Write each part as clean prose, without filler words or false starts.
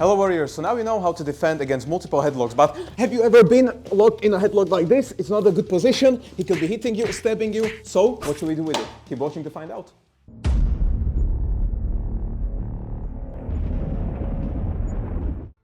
Hello warriors, so now you know how to defend against multiple headlocks, but have you ever been locked in a headlock like this? It's not a good position, he could be hitting you, stabbing you, so what should we do with it? Keep watching to find out.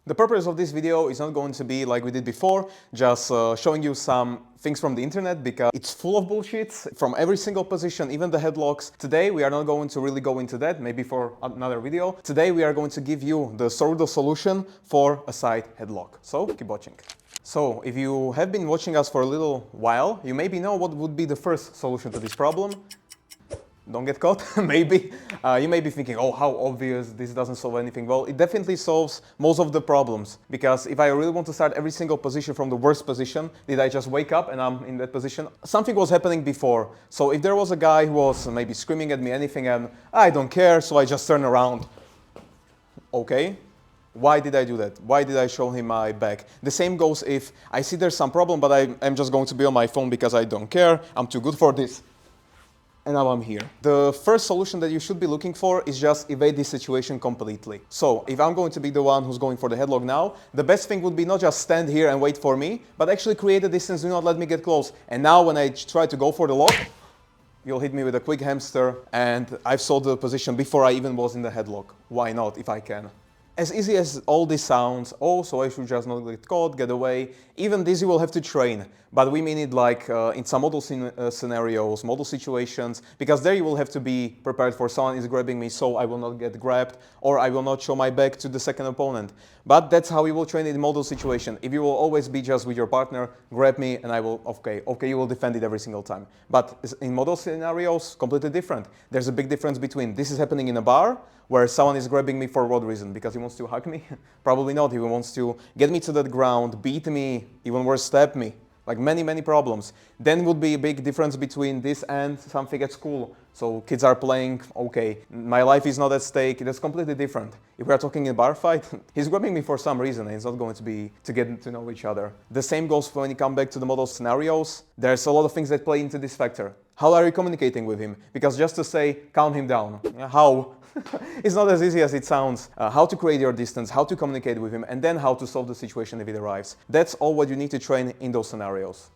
The purpose of this video is not going to be like we did before, just showing you some things from the internet because it's full of bullshit from every single position, even the headlocks. Today we are not going to really go into that, maybe for another video. Today we are going to give you the SORUDO solution for a side headlock. So keep watching. So if you have been watching us for a little while, you maybe know what would be the first solution to this problem. Don't get caught, maybe. You may be thinking, oh, how obvious, this doesn't solve anything. Well, it definitely solves most of the problems. Because if I really want to start every single position from the worst position, did I just wake up and I'm in that position? Something was happening before. So if there was a guy who was maybe screaming at me, anything, and I don't care, so I just turn around. Okay. Why did I do that? Why did I show him my back? The same goes if I see there's some problem, but I'm just going to be on my phone because I don't care. I'm too good for this. And now I'm here. The first solution that you should be looking for is just evade this situation completely. So if I'm going to be the one who's going for the headlock now, the best thing would be not just stand here and wait for me, but actually create a distance, do not let me get close. And now when I try to go for the lock, you'll hit me with a quick hamster, and I've solved the position before I even was in the headlock. Why not, if I can? As easy as all this sounds, oh, so I should just not get caught, get away, even this you will have to train. But we mean it like in some model scenarios, model situations, because there you will have to be prepared for someone is grabbing me, so I will not get grabbed, or I will not show my back to the second opponent. But that's how you will train it in model situation. If you will always be just with your partner, grab me, and I will, okay, you will defend it every single time. But in model scenarios, completely different. There's a big difference between this is happening in a bar, where someone is grabbing me for what reason? Because he wants to hug me? Probably not. He wants to get me to that ground, beat me, even worse, stab me. Like many problems. Then would be a big difference between this and something at school. So kids are playing, okay, my life is not at stake, that's completely different. If we are talking in a bar fight, he's grabbing me for some reason and it's not going to be to get to know each other. The same goes when you come back to the model scenarios. There's a lot of things that play into this factor. How are you communicating with him? Because just to say, calm him down, how? It's not as easy as it sounds. How to create your distance, how to communicate with him, and then how to solve the situation if it arrives. That's all what you need to train in those scenarios.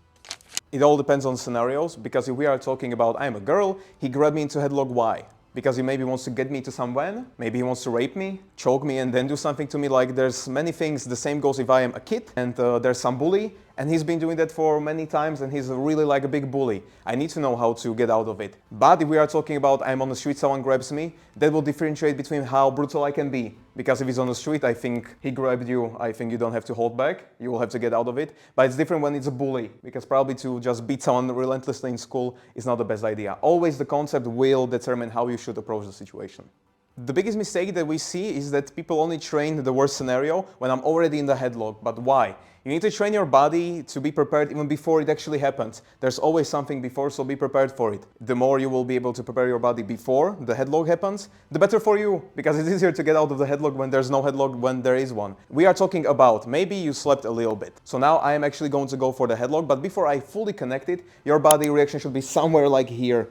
It all depends on scenarios, because if we are talking about I'm a girl, he grabbed me into headlock, why? Because he maybe wants to get me to some van, maybe he wants to rape me, choke me, and then do something to me. Like there's many things. The same goes if I am a kid and there's some bully, and he's been doing that for many times and he's really like a big bully. I need to know how to get out of it. But if we are talking about I'm on the street, someone grabs me, that will differentiate between how brutal I can be. Because if he's on the street, I think he grabbed you, I think you don't have to hold back, you will have to get out of it. But it's different when it's a bully, because probably to just beat someone relentlessly in school is not the best idea. Always the concept will determine how you should approach the situation. The biggest mistake that we see is that people only train the worst scenario when I'm already in the headlock. But why? You need to train your body to be prepared even before it actually happens. There's always something before, so be prepared for it. The more you will be able to prepare your body before the headlock happens, the better for you, because it's easier to get out of the headlock when there's no headlock when there is one. We are talking about maybe you slept a little bit. So now I am actually going to go for the headlock, but before I fully connect it, your body reaction should be somewhere like here.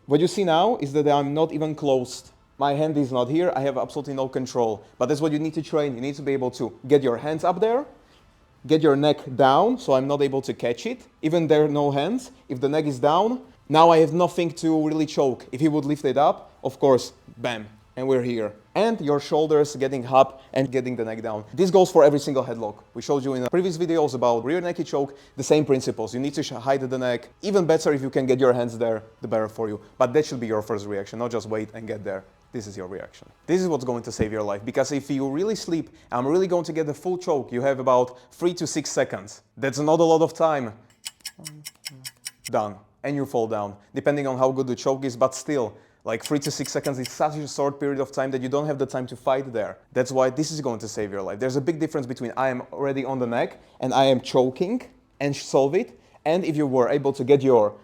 What you see now is that I'm not even closed. My hand is not here, I have absolutely no control. But that's what you need to train. You need to be able to get your hands up there, get your neck down, so I'm not able to catch it. Even there are no hands. If the neck is down, now I have nothing to really choke. If he would lift it up, of course, bam, and we're here. And your shoulders getting up and getting the neck down. This goes for every single headlock. We showed you in previous videos about rear naked choke, the same principles. You need to hide the neck. Even better if you can get your hands there, the better for you. But that should be your first reaction, not just wait and get there. This is your reaction. This is what's going to save your life, because if you really sleep, I'm really going to get the full choke. You have about 3 to 6 seconds. That's not a lot of time. Done. And you fall down, depending on how good the choke is, but still, like 3 to 6 seconds is such a short period of time that you don't have the time to fight there. That's why this is going to save your life. There's a big difference between I am already on the neck and I am choking and solve it, and if you were able to get your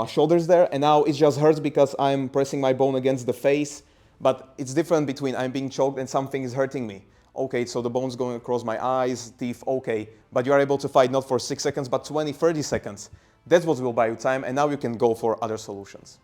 shoulders there and now it just hurts because I'm pressing my bone against the face. But it's different between I'm being choked and something is hurting me. Okay, so the bone's going across my eyes, teeth, okay. But you are able to fight not for 6 seconds, but 20, 30 seconds. That's what will buy you time, and now you can go for other solutions.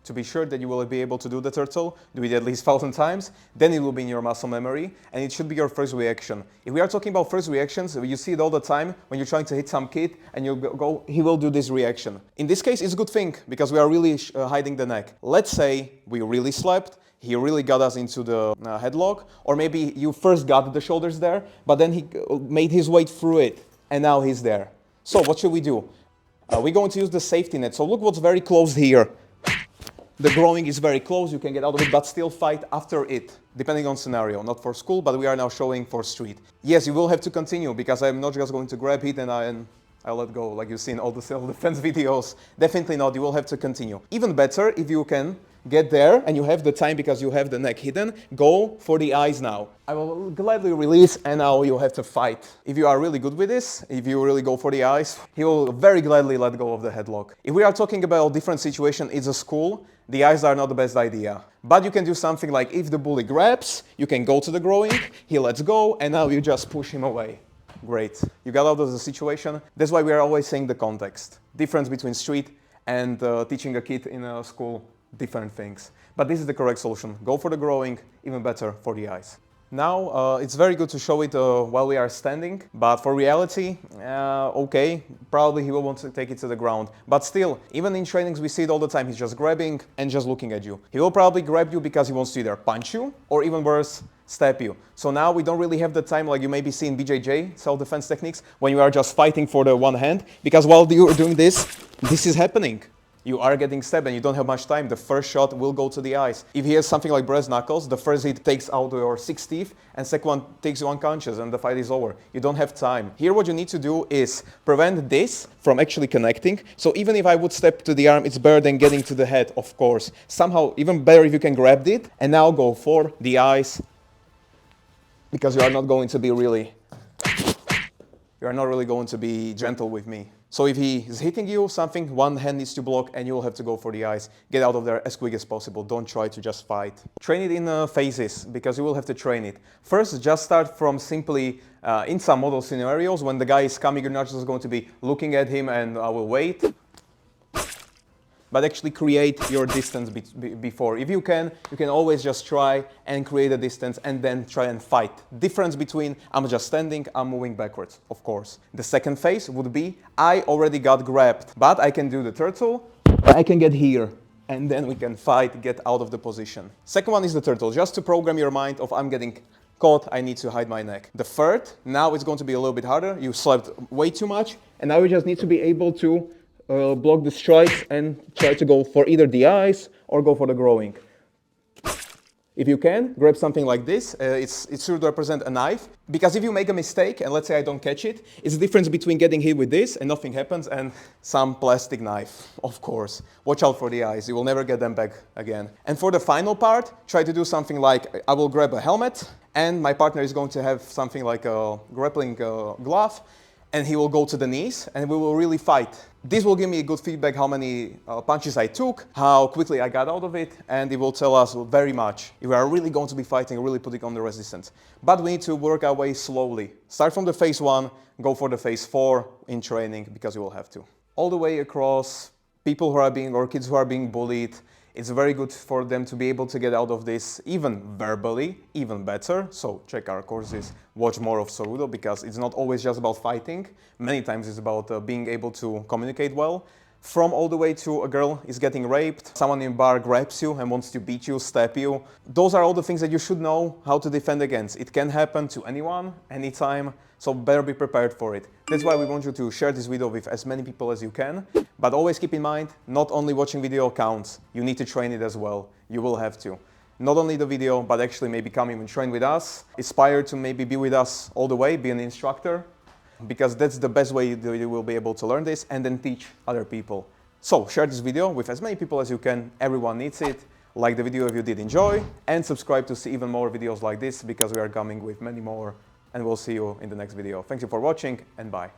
to be sure that you will be able to do the turtle, do it at least 1,000 times, then it will be in your muscle memory, and it should be your first reaction. If we are talking about first reactions, you see it all the time when you're trying to hit some kid and you go, he will do this reaction. In this case, it's a good thing because we are really hiding the neck. Let's say we really slept, he really got us into the headlock, or maybe you first got the shoulders there, but then he made his way through it, and now he's there. So what should we do? We're going to use the safety net. So look what's very close here. The groin is very close, you can get out of it, but still fight after it, depending on scenario. Not for school, but we are now showing for street. Yes, you will have to continue, because I'm not just going to grab it and I'll let go, like you see in all the self-defense videos. Definitely not, you will have to continue. Even better, if you can get there and you have the time because you have the neck hidden, go for the eyes now. I will gladly release and now you have to fight. If you are really good with this, if you really go for the eyes, he will very gladly let go of the headlock. If we are talking about a different situation, it's a school, the eyes are not the best idea. But you can do something like if the bully grabs, you can go to the groin, he lets go, and now you just push him away. Great. You got out of the situation. That's why we are always saying the context. Difference between street and teaching a kid in a school, different things. But this is the correct solution. Go for the groin, even better for the eyes. Now, it's very good to show it while we are standing, but for reality, okay, probably he will want to take it to the ground. But still, even in trainings, we see it all the time. He's just grabbing and just looking at you. He will probably grab you because he wants to either punch you or even worse, step you. So now we don't really have the time like you maybe see in BJJ, self-defense techniques, when you are just fighting for the one hand, because while you're doing this is happening. You are getting stabbed and you don't have much time. The first shot will go to the eyes. If he has something like brass knuckles, the first hit takes out your 6 teeth and second one takes you unconscious and the fight is over. You don't have time. Here what you need to do is prevent this from actually connecting. So even if I would step to the arm, it's better than getting to the head, of course. Somehow, even better if you can grab it and now go for the eyes, because you are not going to be really gentle with me. So if he is hitting you, something, one hand needs to block and you will have to go for the eyes. Get out of there as quick as possible. Don't try to just fight. Train it in phases, because you will have to train it. First, just start from simply, in some model scenarios, when the guy is coming, you're not just going to be looking at him and I will wait. But actually create your distance before. If you can always just try and create a distance and then try and fight. Difference between I'm just standing, I'm moving backwards, of course. The second phase would be I already got grabbed, but I can do the turtle, I can get here, and then we can fight, get out of the position. Second one is the turtle, just to program your mind of I'm getting caught, I need to hide my neck. The third, now it's going to be a little bit harder. You slept way too much, and now you just need to be able to block the strikes and try to go for either the eyes or go for the groin. If you can, grab something like this. It should represent a knife, because if you make a mistake and let's say I don't catch it, it's the difference between getting hit with this and nothing happens and some plastic knife, of course. Watch out for the eyes, you will never get them back again. And for the final part, try to do something like I will grab a helmet and my partner is going to have something like a grappling glove, and he will go to the knees and we will really fight. This will give me a good feedback how many punches I took, how quickly I got out of it, and it will tell us very much if we are really going to be fighting, really putting on the resistance. But we need to work our way slowly. Start from the phase 1, go for the phase 4 in training, because you will have to. All the way across, people who are being, or kids who are being bullied, it's very good for them to be able to get out of this, even verbally, even better. So check our courses, watch more of SORUDO, because it's not always just about fighting. Many times it's about being able to communicate well. From all the way to a girl is getting raped, someone in a bar grabs you and wants to beat you, stab you. Those are all the things that you should know how to defend against. It can happen to anyone, anytime, so better be prepared for it. That's why we want you to share this video with as many people as you can. But always keep in mind, not only watching video counts, you need to train it as well. You will have to. Not only the video, but actually maybe come even train with us. Aspire to maybe be with us all the way, be an instructor, because that's the best way you will be able to learn this and then teach other people. So share this video with as many people as you can. Everyone needs it. Like the video if you did enjoy, and subscribe to see even more videos like this, because we are coming with many more, and we'll see you in the next video. Thank you for watching, and bye.